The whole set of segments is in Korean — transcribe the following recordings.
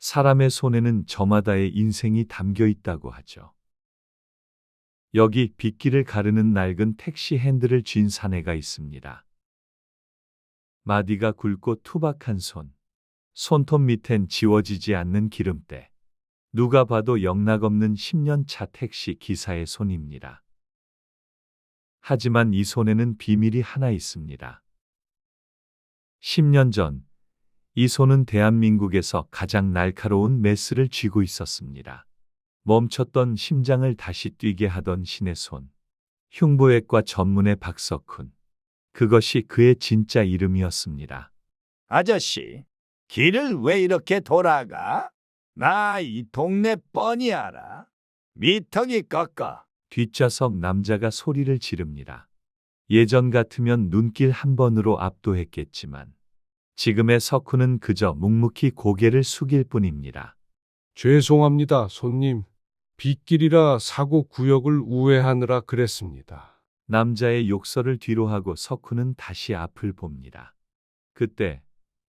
사람의 손에는 저마다의 인생이 담겨 있다고 하죠. 여기 빗길을 가르는 낡은 택시 핸들을 쥔 사내가 있습니다. 마디가 굵고 투박한 손. 손톱 밑엔 지워지지 않는 기름때. 누가 봐도 영락없는 10년 차 택시 기사의 손입니다. 하지만 이 손에는 비밀이 하나 있습니다. 10년 전, 이 손은 대한민국에서 가장 날카로운 메스를 쥐고 있었습니다. 멈췄던 심장을 다시 뛰게 하던 신의 손. 흉부외과 전문의 박석훈. 그것이 그의 진짜 이름이었습니다. 아저씨, 길을 왜 이렇게 돌아가? 나 이 동네 뻔히 알아. 미터기 꺾어. 뒷좌석 남자가 소리를 지릅니다. 예전 같으면 눈길 한 번으로 압도했겠지만 지금의 석훈은 그저 묵묵히 고개를 숙일 뿐입니다. 죄송합니다, 손님. 빗길이라 사고 구역을 우회하느라 그랬습니다. 남자의 욕설을 뒤로하고 석훈은 다시 앞을 봅니다. 그때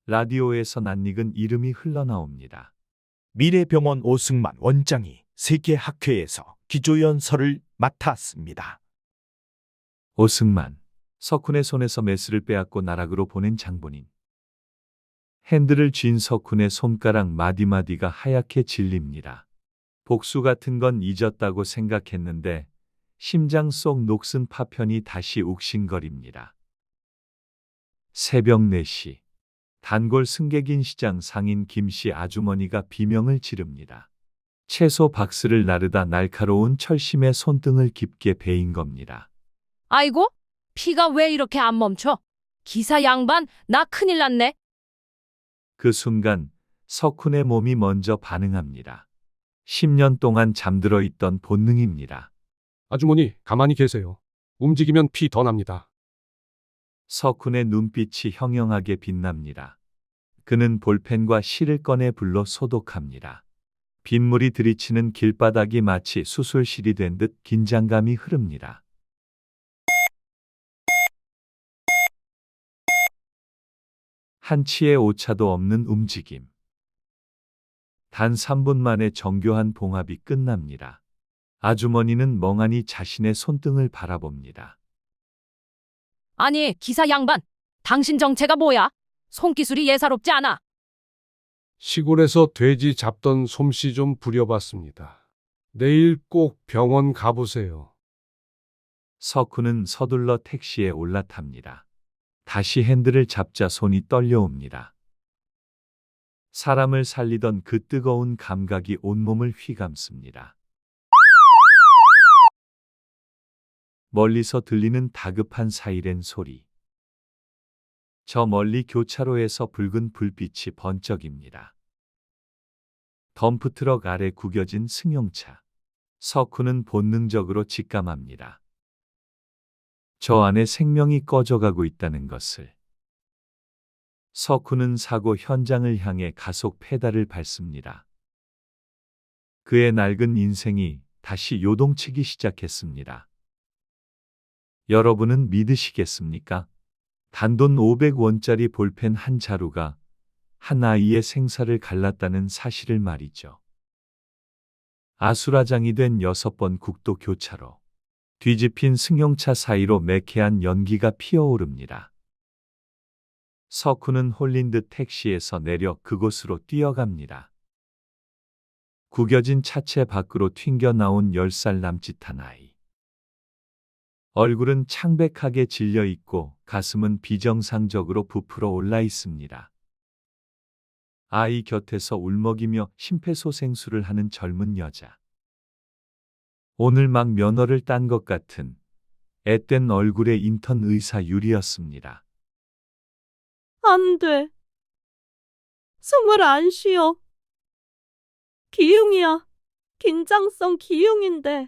라디오에서 낯익은 이름이 흘러나옵니다. 미래병원 오승만 원장이 세계학회에서 기조연설을 맡았습니다. 오승만. 석훈의 손에서 메스를 빼앗고 나락으로 보낸 장본인. 핸들을 쥔 석훈의 손가락 마디마디가 하얗게 질립니다. 복수 같은 건 잊었다고 생각했는데 심장 속 녹슨 파편이 다시 욱신거립니다. 새벽 4시. 단골 승객인 시장 상인 김씨 아주머니가 비명을 지릅니다. 채소 박스를 나르다 날카로운 철심의 손등을 깊게 베인 겁니다. 아이고, 피가 왜 이렇게 안 멈춰? 기사 양반, 나 큰일 났네. 그 순간 석훈의 몸이 먼저 반응합니다. 10년 동안 잠들어 있던 본능입니다. 아주머니, 가만히 계세요. 움직이면 피 더 납니다. 석훈의 눈빛이 형형하게 빛납니다. 그는 볼펜과 실을 꺼내 불로 소독합니다. 빗물이 들이치는 길바닥이 마치 수술실이 된 듯 긴장감이 흐릅니다. 한치의 오차도 없는 움직임. 단 3분 만에 정교한 봉합이 끝납니다. 아주머니는 멍하니 자신의 손등을 바라봅니다. 아니, 기사 양반, 당신 정체가 뭐야? 손기술이 예사롭지 않아. 시골에서 돼지 잡던 솜씨 좀 부려봤습니다. 내일 꼭 병원 가보세요. 석훈은 서둘러 택시에 올라탑니다. 다시 핸들을 잡자 손이 떨려옵니다. 사람을 살리던 그 뜨거운 감각이 온몸을 휘감습니다. 멀리서 들리는 다급한 사이렌 소리. 저 멀리 교차로에서 붉은 불빛이 번쩍입니다. 덤프트럭 아래 구겨진 승용차. 석훈은 본능적으로 직감합니다. 저 안에 생명이 꺼져가고 있다는 것을. 석훈은 사고 현장을 향해 가속 페달을 밟습니다. 그의 낡은 인생이 다시 요동치기 시작했습니다. 여러분은 믿으시겠습니까? 단돈 500원짜리 볼펜 한 자루가 한 아이의 생사를 갈랐다는 사실을 말이죠. 아수라장이 된 6번 국도 교차로. 뒤집힌 승용차 사이로 매캐한 연기가 피어오릅니다. 석훈은 홀린 듯 택시에서 내려 그곳으로 뛰어갑니다. 구겨진 차체 밖으로 튕겨나온 10살 남짓한 아이. 얼굴은 창백하게 질려 있고 가슴은 비정상적으로 부풀어 올라 있습니다. 아이 곁에서 울먹이며 심폐소생술을 하는 젊은 여자. 오늘 막 면허를 딴 것 같은 앳된 얼굴의 인턴 의사 유리였습니다. 안 돼. 숨을 안 쉬어. 기흉이야. 긴장성 기흉인데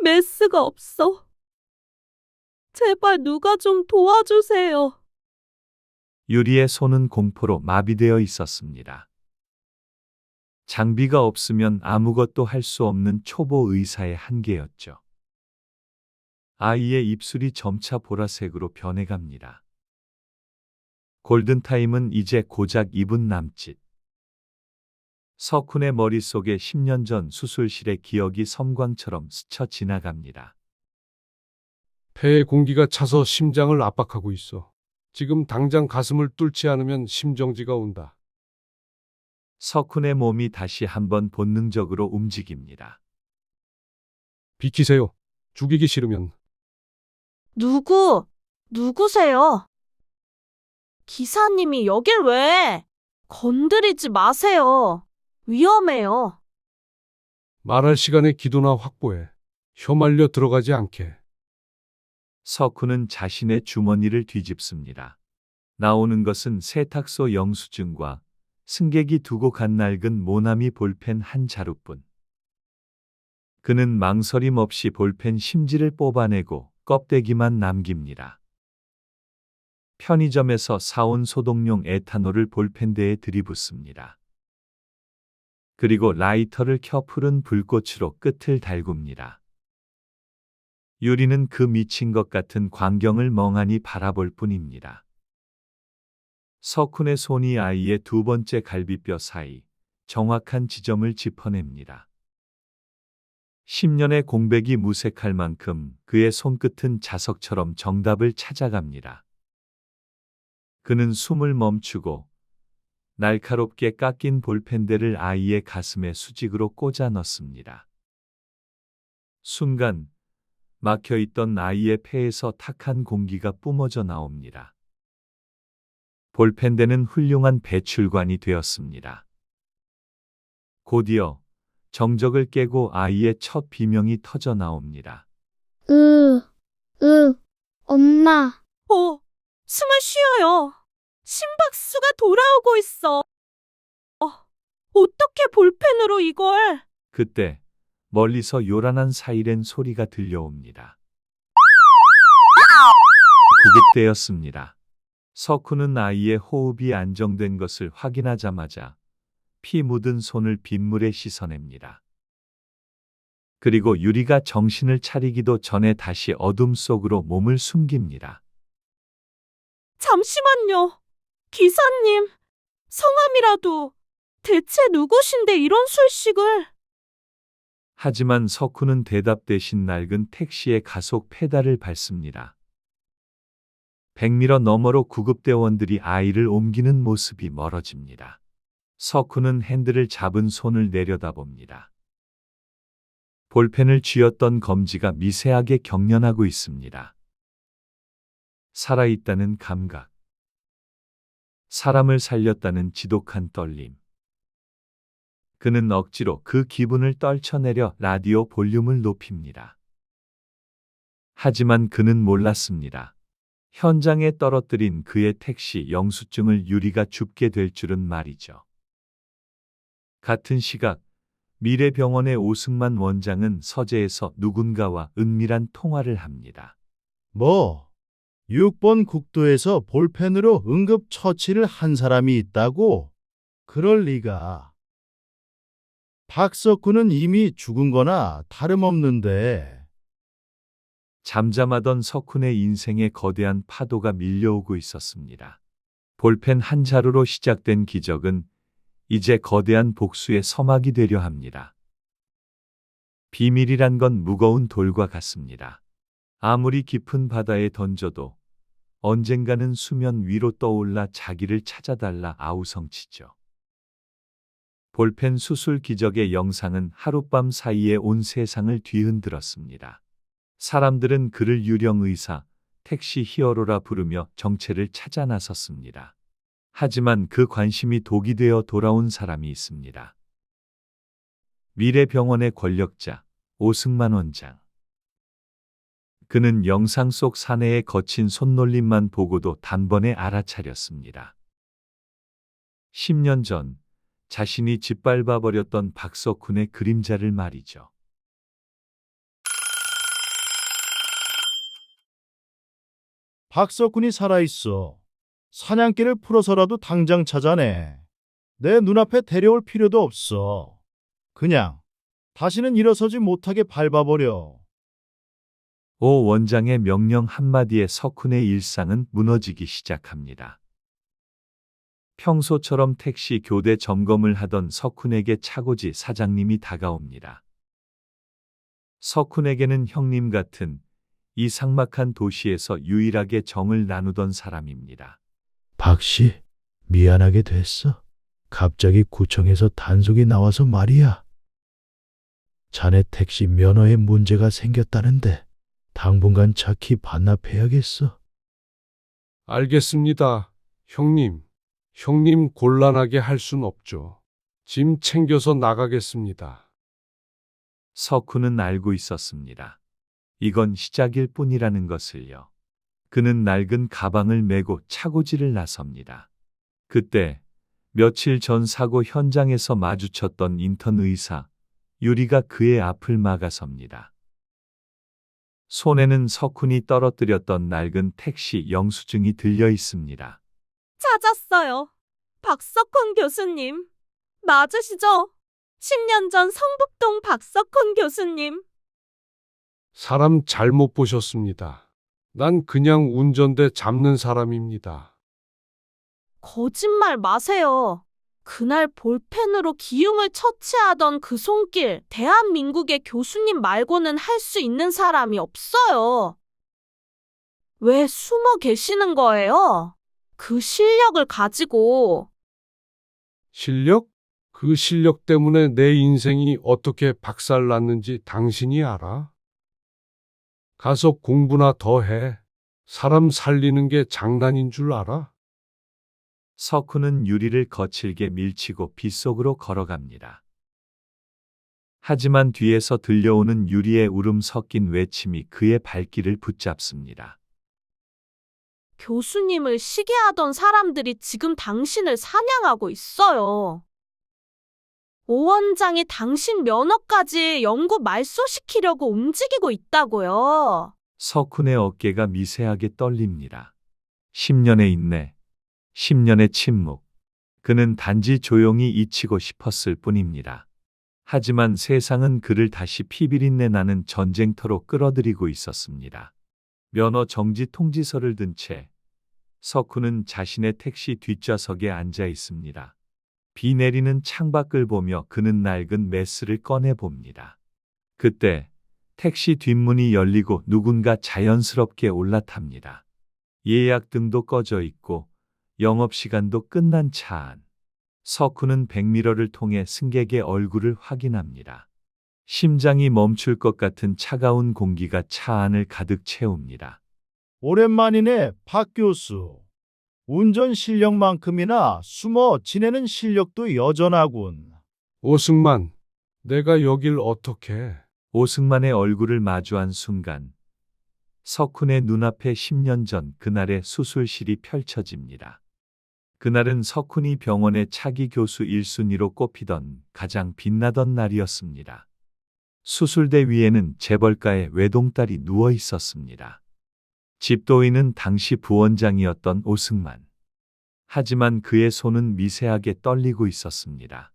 메스가 없어. 제발 누가 좀 도와주세요. 유리의 손은 공포로 마비되어 있었습니다. 장비가 없으면 아무것도 할 수 없는 초보 의사의 한계였죠. 아이의 입술이 점차 보라색으로 변해갑니다. 골든타임은 이제 고작 2분 남짓. 석훈의 머릿속에 10년 전 수술실의 기억이 섬광처럼 스쳐 지나갑니다. 폐에 공기가 차서 심장을 압박하고 있어. 지금 당장 가슴을 뚫지 않으면 심정지가 온다. 석훈의 몸이 다시 한번 본능적으로 움직입니다. 비키세요. 죽이기 싫으면. 누구세요? 기사님이 여길 왜? 건드리지 마세요. 위험해요. 말할 시간에 기도나 확보해. 혀말려 들어가지 않게. 석훈은 자신의 주머니를 뒤집습니다. 나오는 것은 세탁소 영수증과 승객이 두고 간 낡은 모나미 볼펜 한 자루뿐. 그는 망설임 없이 볼펜 심지를 뽑아내고 껍데기만 남깁니다. 편의점에서 사온 소독용 에탄올을 볼펜대에 들이붓습니다. 그리고 라이터를 켜 푸른 불꽃으로 끝을 달굽니다. 유리는 그 미친 것 같은 광경을 멍하니 바라볼 뿐입니다. 석훈의 손이 아이의 두 번째 갈비뼈 사이 정확한 지점을 짚어냅니다. 10년의 공백이 무색할 만큼 그의 손끝은 자석처럼 정답을 찾아갑니다. 그는 숨을 멈추고 날카롭게 깎인 볼펜대를 아이의 가슴에 수직으로 꽂아 넣습니다. 순간 막혀있던 아이의 폐에서 탁한 공기가 뿜어져 나옵니다. 볼펜대는 훌륭한 배출관이 되었습니다. 곧이어 정적을 깨고 아이의 첫 비명이 터져 나옵니다. 엄마. 숨을 쉬어요. 심박수가 돌아오고 있어. 어떻게 볼펜으로 이걸? 그때 멀리서 요란한 사이렌 소리가 들려옵니다. 구급대였습니다. 석훈은 아이의 호흡이 안정된 것을 확인하자마자 피 묻은 손을 빗물에 씻어냅니다. 그리고 유리가 정신을 차리기도 전에 다시 어둠 속으로 몸을 숨깁니다. 잠시만요. 기사님, 성함이라도 대체 누구신데 이런 술식을? 하지만 석훈은 대답 대신 낡은 택시의 가속 페달을 밟습니다. 100m 너머로 구급대원들이 아이를 옮기는 모습이 멀어집니다. 석훈은 핸들을 잡은 손을 내려다봅니다. 볼펜을 쥐었던 검지가 미세하게 경련하고 있습니다. 살아있다는 감각, 사람을 살렸다는 지독한 떨림. 그는 억지로 그 기분을 떨쳐내려 라디오 볼륨을 높입니다. 하지만 그는 몰랐습니다. 현장에 떨어뜨린 그의 택시 영수증을 유리가 줍게 될 줄은 말이죠. 같은 시각 미래병원의 오승만 원장은 서재에서 누군가와 은밀한 통화를 합니다. 6번 국도에서 볼펜으로 응급 처치를 한 사람이 있다고? 그럴 리가. 박석훈은 이미 죽은 거나 다름없는데. 잠잠하던 석훈의 인생에 거대한 파도가 밀려오고 있었습니다. 볼펜 한 자루로 시작된 기적은 이제 거대한 복수의 서막이 되려 합니다. 비밀이란 건 무거운 돌과 같습니다. 아무리 깊은 바다에 던져도 언젠가는 수면 위로 떠올라 자기를 찾아달라 아우성치죠. 볼펜 수술 기적의 영상은 하룻밤 사이에 온 세상을 뒤흔들었습니다. 사람들은 그를 유령 의사, 택시 히어로라 부르며 정체를 찾아 나섰습니다. 하지만 그 관심이 독이 되어 돌아온 사람이 있습니다. 미래병원의 권력자, 오승만 원장. 그는 영상 속 사내의 거친 손놀림만 보고도 단번에 알아차렸습니다. 10년 전 자신이 짓밟아 버렸던 박석훈의 그림자를 말이죠. 박석훈이 살아있어. 사냥개를 풀어서라도 당장 찾아내. 내 눈앞에 데려올 필요도 없어. 그냥 다시는 일어서지 못하게 밟아버려. 오 원장의 명령 한마디에 석훈의 일상은 무너지기 시작합니다. 평소처럼 택시 교대 점검을 하던 석훈에게 차고지 사장님이 다가옵니다. 석훈에게는 형님 같은 이 삭막한 도시에서 유일하게 정을 나누던 사람입니다. 박씨, 미안하게 됐어. 갑자기 구청에서 단속이 나와서 말이야. 자네 택시 면허에 문제가 생겼다는데 당분간 차키 반납해야겠어. 알겠습니다. 형님. 형님 곤란하게 할 순 없죠. 짐 챙겨서 나가겠습니다. 석훈은 알고 있었습니다. 이건 시작일 뿐이라는 것을요. 그는 낡은 가방을 메고 차고지를 나섭니다. 그때 며칠 전 사고 현장에서 마주쳤던 인턴 의사 유리가 그의 앞을 막아섭니다. 손에는 석훈이 떨어뜨렸던 낡은 택시 영수증이 들려 있습니다. 찾았어요. 박석훈 교수님. 맞으시죠? 10년 전 성북동 박석훈 교수님. 사람 잘못 보셨습니다. 난 그냥 운전대 잡는 사람입니다. 거짓말 마세요. 그날 볼펜으로 기흉을 처치하던 그 손길, 대한민국의 교수님 말고는 할 수 있는 사람이 없어요. 왜 숨어 계시는 거예요? 그 실력을 가지고. 실력? 그 실력 때문에 내 인생이 어떻게 박살났는지 당신이 알아? 가서 공부나 더 해. 사람 살리는 게 장난인 줄 알아? 석훈은 유리를 거칠게 밀치고 빗속으로 걸어갑니다. 하지만 뒤에서 들려오는 유리의 울음 섞인 외침이 그의 발길을 붙잡습니다. 교수님을 시기하던 사람들이 지금 당신을 사냥하고 있어요. 오 원장이 당신 면허까지 영구 말소시키려고 움직이고 있다고요. 석훈의 어깨가 미세하게 떨립니다. 10년의 인내, 10년의 침묵. 그는 단지 조용히 잊히고 싶었을 뿐입니다. 하지만 세상은 그를 다시 피비린내 나는 전쟁터로 끌어들이고 있었습니다. 면허 정지 통지서를 든 채 석훈은 자신의 택시 뒷좌석에 앉아 있습니다. 비 내리는 창밖을 보며 그는 낡은 메스를 꺼내 봅니다. 그때 택시 뒷문이 열리고 누군가 자연스럽게 올라탑니다. 예약등도 꺼져 있고 영업시간도 끝난 차 안. 석훈은 백미러를 통해 승객의 얼굴을 확인합니다. 심장이 멈출 것 같은 차가운 공기가 차 안을 가득 채웁니다. 오랜만이네, 박 교수. 운전 실력만큼이나 숨어 지내는 실력도 여전하군. 오승만, 내가 여길 어떻게? 오승만의 얼굴을 마주한 순간 석훈의 눈앞에 10년 전 그날의 수술실이 펼쳐집니다. 그날은 석훈이 병원의 차기 교수 1순위로 꼽히던 가장 빛나던 날이었습니다. 수술대 위에는 재벌가의 외동딸이 누워 있었습니다. 집도인은 당시 부원장이었던 오승만. 하지만 그의 손은 미세하게 떨리고 있었습니다.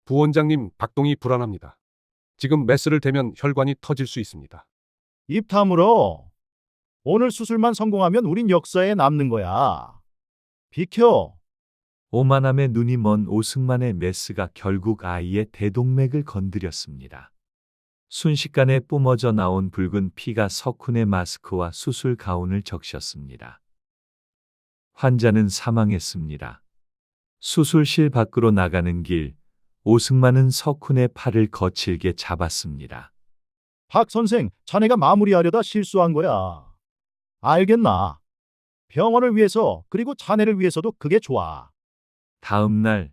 부원장님, 박동이 불안합니다. 지금 메스를 대면 혈관이 터질 수 있습니다. 입 다물어. 오늘 수술만 성공하면 우린 역사에 남는 거야. 비켜. 오만함에 눈이 먼 오승만의 메스가 결국 아이의 대동맥을 건드렸습니다. 순식간에 뿜어져 나온 붉은 피가 석훈의 마스크와 수술 가운을 적셨습니다. 환자는 사망했습니다. 수술실 밖으로 나가는 길, 오승만은 석훈의 팔을 거칠게 잡았습니다. 박 선생, 자네가 마무리하려다 실수한 거야. 알겠나? 병원을 위해서 그리고 자네를 위해서도 그게 좋아. 다음 날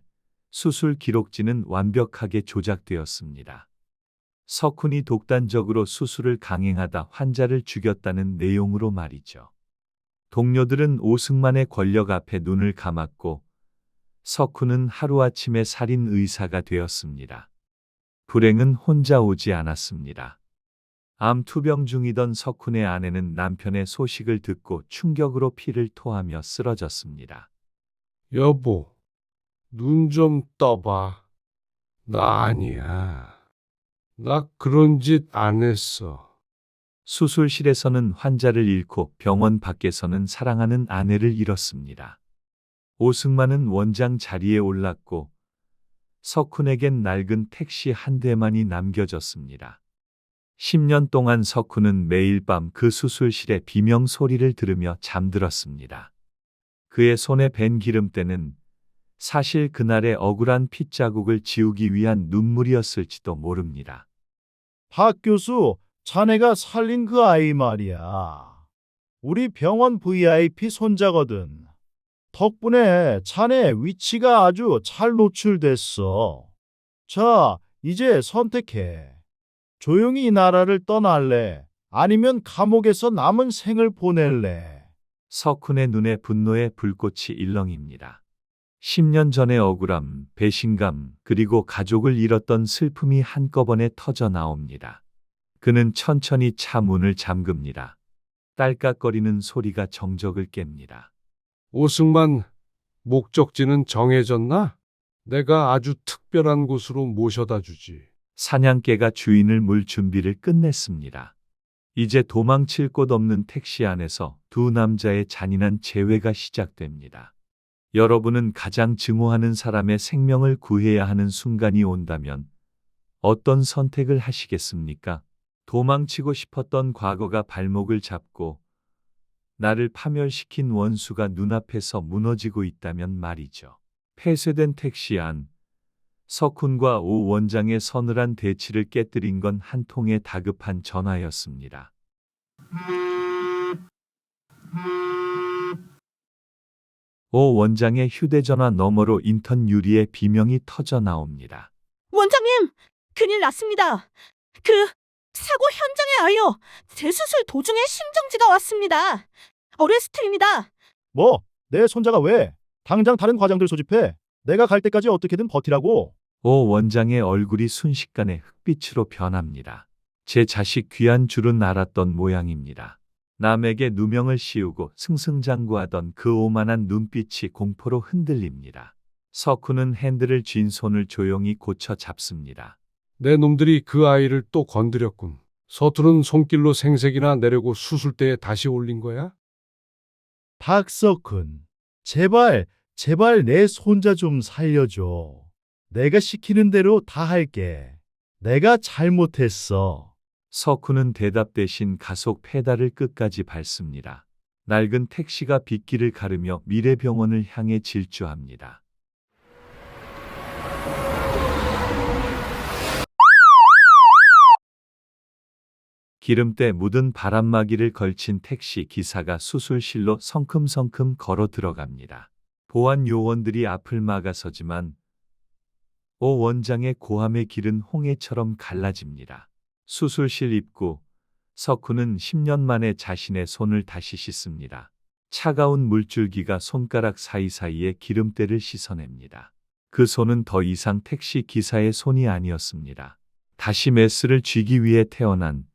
수술 기록지는 완벽하게 조작되었습니다. 석훈이 독단적으로 수술을 강행하다 환자를 죽였다는 내용으로 말이죠. 동료들은 오승만의 권력 앞에 눈을 감았고 석훈은 하루아침에 살인 의사가 되었습니다. 불행은 혼자 오지 않았습니다. 암 투병 중이던 석훈의 아내는 남편의 소식을 듣고 충격으로 피를 토하며 쓰러졌습니다. 여보, 눈 좀 떠봐. 나 아니야. 나 그런 짓 안 했어. 수술실에서는 환자를 잃고 병원 밖에서는 사랑하는 아내를 잃었습니다. 오승만은 원장 자리에 올랐고 석훈에겐 낡은 택시 한 대만이 남겨졌습니다. 10년 동안 석훈은 매일 밤 그 수술실의 비명 소리를 들으며 잠들었습니다. 그의 손에 밴 기름때는 사실 그날의 억울한 핏자국을 지우기 위한 눈물이었을지도 모릅니다. 박 교수, 자네가 살린 그 아이 말이야. 우리 병원 VIP 손자거든. 덕분에 자네 위치가 아주 잘 노출됐어. 자, 이제 선택해. 조용히 이 나라를 떠날래? 아니면 감옥에서 남은 생을 보낼래? 석훈의 눈에 분노의 불꽃이 일렁입니다. 10년 전의 억울함, 배신감, 그리고 가족을 잃었던 슬픔이 한꺼번에 터져 나옵니다. 그는 천천히 차 문을 잠급니다. 딸깍거리는 소리가 정적을 깹니다. 오승만, 목적지는 정해졌나? 내가 아주 특별한 곳으로 모셔다 주지. 사냥개가 주인을 물 준비를 끝냈습니다. 이제 도망칠 곳 없는 택시 안에서 두 남자의 잔인한 재회가 시작됩니다. 여러분은 가장 증오하는 사람의 생명을 구해야 하는 순간이 온다면 어떤 선택을 하시겠습니까? 도망치고 싶었던 과거가 발목을 잡고 나를 파멸시킨 원수가 눈앞에서 무너지고 있다면 말이죠. 폐쇄된 택시 안, 석훈과 오 원장의 서늘한 대치를 깨뜨린 건 한 통의 다급한 전화였습니다. 오 원장의 휴대전화 너머로 인턴 유리의 비명이 터져 나옵니다. 원장님, 큰일 났습니다. 그 사고 현장에 아여 재수술 도중에 심정지가 왔습니다. 어레스트입니다. 뭐? 내 손자가 왜? 당장 다른 과장들 소집해. 내가 갈 때까지 어떻게든 버티라고. 오 원장의 얼굴이 순식간에 흑빛으로 변합니다. 제 자식 귀한 줄은 알았던 모양입니다. 남에게 누명을 씌우고 승승장구하던 그 오만한 눈빛이 공포로 흔들립니다. 석훈은 핸들을 쥔 손을 조용히 고쳐 잡습니다. 내 놈들이 그 아이를 또 건드렸군. 서투른 손길로 생색이나 내려고 수술대에 다시 올린 거야? 박석훈, 제발 내 손자 좀 살려줘. 내가 시키는 대로 다 할게. 내가 잘못했어. 석훈은 대답 대신 가속 페달을 끝까지 밟습니다. 낡은 택시가 빗길을 가르며 미래병원을 향해 질주합니다. 기름때 묻은 바람막이를 걸친 택시 기사가 수술실로 성큼성큼 걸어 들어갑니다. 보안 요원들이 앞을 막아서지만 오 원장의 고함의 길은 홍해처럼 갈라집니다. 수술실 입구, 석훈은 10년 만에 자신의 손을 다시 씻습니다. 차가운 물줄기가 손가락 사이사이에 기름때를 씻어냅니다. 그 손은 더 이상 택시 기사의 손이 아니었습니다. 다시 메스를 쥐기 위해 태어난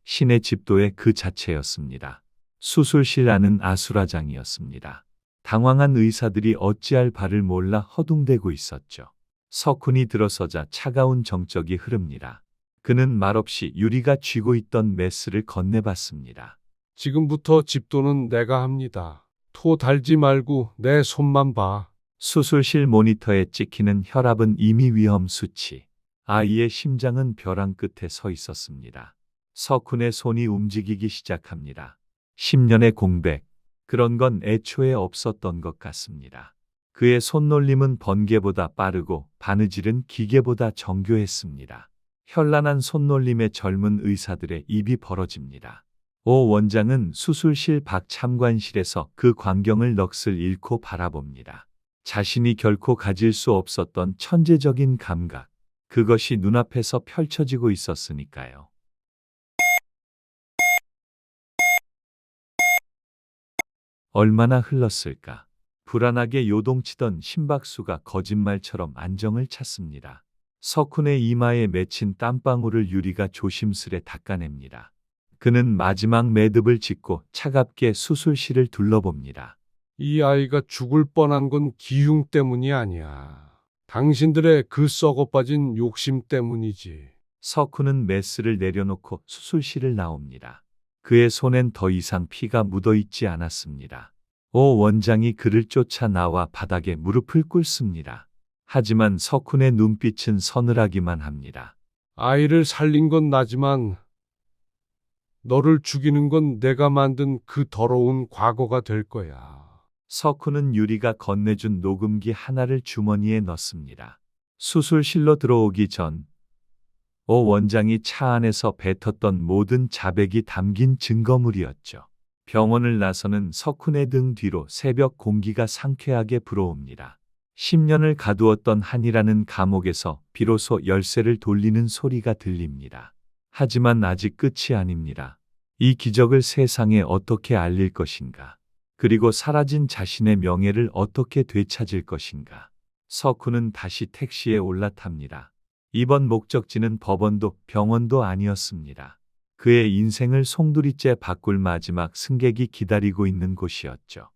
신의 집도의 그 자체였습니다. 수술실 안은 아수라장이었습니다. 당황한 의사들이 어찌할 바를 몰라 허둥대고 있었죠. 석훈이 들어서자 차가운 정적이 흐릅니다. 그는 말없이 유리가 쥐고 있던 메스를 건네봤습니다. 지금부터 집도는 내가 합니다. 토 달지 말고 내 손만 봐. 수술실 모니터에 찍히는 혈압은 이미 위험 수치. 아이의 심장은 벼랑 끝에 서 있었습니다. 석훈의 손이 움직이기 시작합니다. 10년의 공백. 그런 건 애초에 없었던 것 같습니다. 그의 손놀림은 번개보다 빠르고 바느질은 기계보다 정교했습니다. 현란한 손놀림에 젊은 의사들의 입이 벌어집니다. 오 원장은 수술실 밖 참관실에서 그 광경을 넋을 잃고 바라봅니다. 자신이 결코 가질 수 없었던 천재적인 감각, 그것이 눈앞에서 펼쳐지고 있었으니까요. 얼마나 흘렀을까? 불안하게 요동치던 심박수가 거짓말처럼 안정을 찾습니다. 석훈의 이마에 맺힌 땀방울을 유리가 조심스레 닦아냅니다. 그는 마지막 매듭을 짓고 차갑게 수술실을 둘러봅니다. 이 아이가 죽을 뻔한 건 기흉 때문이 아니야. 당신들의 그 썩어빠진 욕심 때문이지. 석훈은 메스를 내려놓고 수술실을 나옵니다. 그의 손엔 더 이상 피가 묻어있지 않았습니다. 오 원장이 그를 쫓아 나와 바닥에 무릎을 꿇습니다. 하지만 석훈의 눈빛은 서늘하기만 합니다. 아이를 살린 건 나지만 너를 죽이는 건 내가 만든 그 더러운 과거가 될 거야. 석훈은 유리가 건네준 녹음기 하나를 주머니에 넣습니다. 수술실로 들어오기 전 오 원장이 차 안에서 뱉었던 모든 자백이 담긴 증거물이었죠. 병원을 나서는 석훈의 등 뒤로 새벽 공기가 상쾌하게 불어옵니다. 10년을 가두었던 한이라는 감옥에서 비로소 열쇠를 돌리는 소리가 들립니다. 하지만 아직 끝이 아닙니다. 이 기적을 세상에 어떻게 알릴 것인가? 그리고 사라진 자신의 명예를 어떻게 되찾을 것인가? 석훈은 다시 택시에 올라탑니다. 이번 목적지는 법원도 병원도 아니었습니다. 그의 인생을 송두리째 바꿀 마지막 승객이 기다리고 있는 곳이었죠.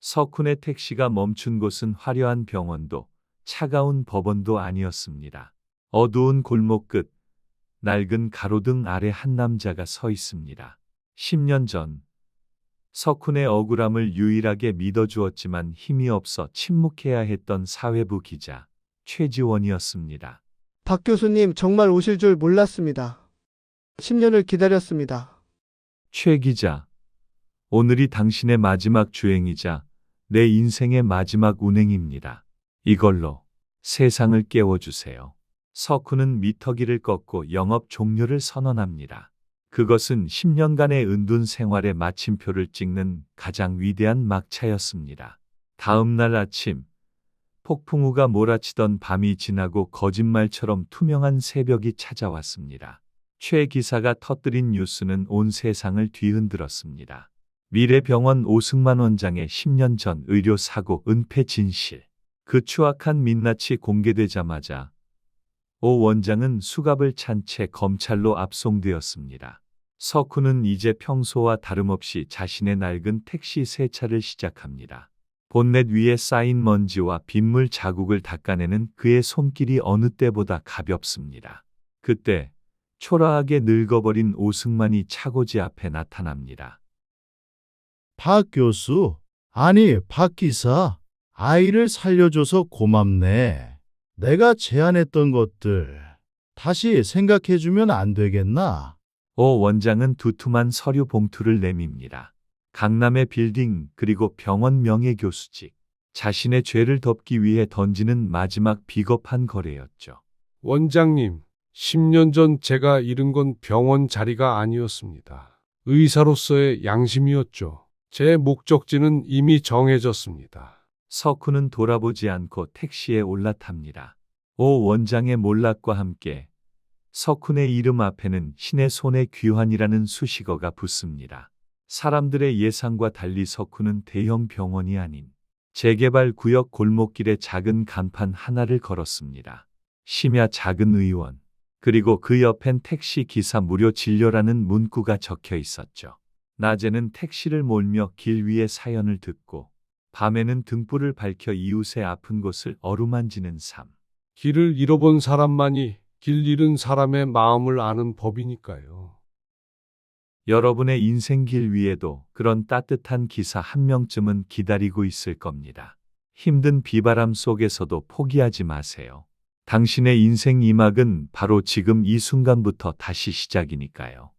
석훈의 택시가 멈춘 곳은 화려한 병원도 차가운 법원도 아니었습니다. 어두운 골목 끝, 낡은 가로등 아래 한 남자가 서 있습니다. 10년 전 석훈의 억울함을 유일하게 믿어주었지만 힘이 없어 침묵해야 했던 사회부 기자 최지원이었습니다. 박 교수님 정말 오실 줄 몰랐습니다. 10년을 기다렸습니다. 최 기자, 오늘이 당신의 마지막 주행이자 내 인생의 마지막 운행입니다. 이걸로 세상을 깨워주세요. 석훈은 미터기를 꺾고 영업 종료를 선언합니다. 그것은 10년간의 은둔 생활의 마침표를 찍는 가장 위대한 막차였습니다. 다음 날 아침, 폭풍우가 몰아치던 밤이 지나고 거짓말처럼 투명한 새벽이 찾아왔습니다. 최 기사가 터뜨린 뉴스는 온 세상을 뒤흔들었습니다. 미래병원 오승만 원장의 10년 전 의료사고 은폐 진실. 그 추악한 민낯이 공개되자마자 오 원장은 수갑을 찬 채 검찰로 압송되었습니다. 석훈은 이제 평소와 다름없이 자신의 낡은 택시 세차를 시작합니다. 본넷 위에 쌓인 먼지와 빗물 자국을 닦아내는 그의 손길이 어느 때보다 가볍습니다. 그때 초라하게 늙어버린 오승만이 차고지 앞에 나타납니다. 박 교수, 아니 박 기사, 아이를 살려줘서 고맙네. 내가 제안했던 것들 다시 생각해주면 안 되겠나? 오 원장은 두툼한 서류 봉투를 내밉니다. 강남의 빌딩 그리고 병원 명예교수직. 자신의 죄를 덮기 위해 던지는 마지막 비겁한 거래였죠. 원장님, 10년 전 제가 잃은 건 병원 자리가 아니었습니다. 의사로서의 양심이었죠. 제 목적지는 이미 정해졌습니다. 석훈은 돌아보지 않고 택시에 올라탑니다. 오 원장의 몰락과 함께 석훈의 이름 앞에는 신의 손의 귀환이라는 수식어가 붙습니다. 사람들의 예상과 달리 석훈은 대형 병원이 아닌 재개발 구역 골목길에 작은 간판 하나를 걸었습니다. 심야 작은 의원, 그리고 그 옆엔 택시 기사 무료 진료라는 문구가 적혀 있었죠. 낮에는 택시를 몰며 길 위의 사연을 듣고 밤에는 등불을 밝혀 이웃의 아픈 곳을 어루만지는 삶. 길을 잃어본 사람만이 길 잃은 사람의 마음을 아는 법이니까요. 여러분의 인생길 위에도 그런 따뜻한 기사 한 명쯤은 기다리고 있을 겁니다. 힘든 비바람 속에서도 포기하지 마세요. 당신의 인생 이막은 바로 지금 이 순간부터 다시 시작이니까요.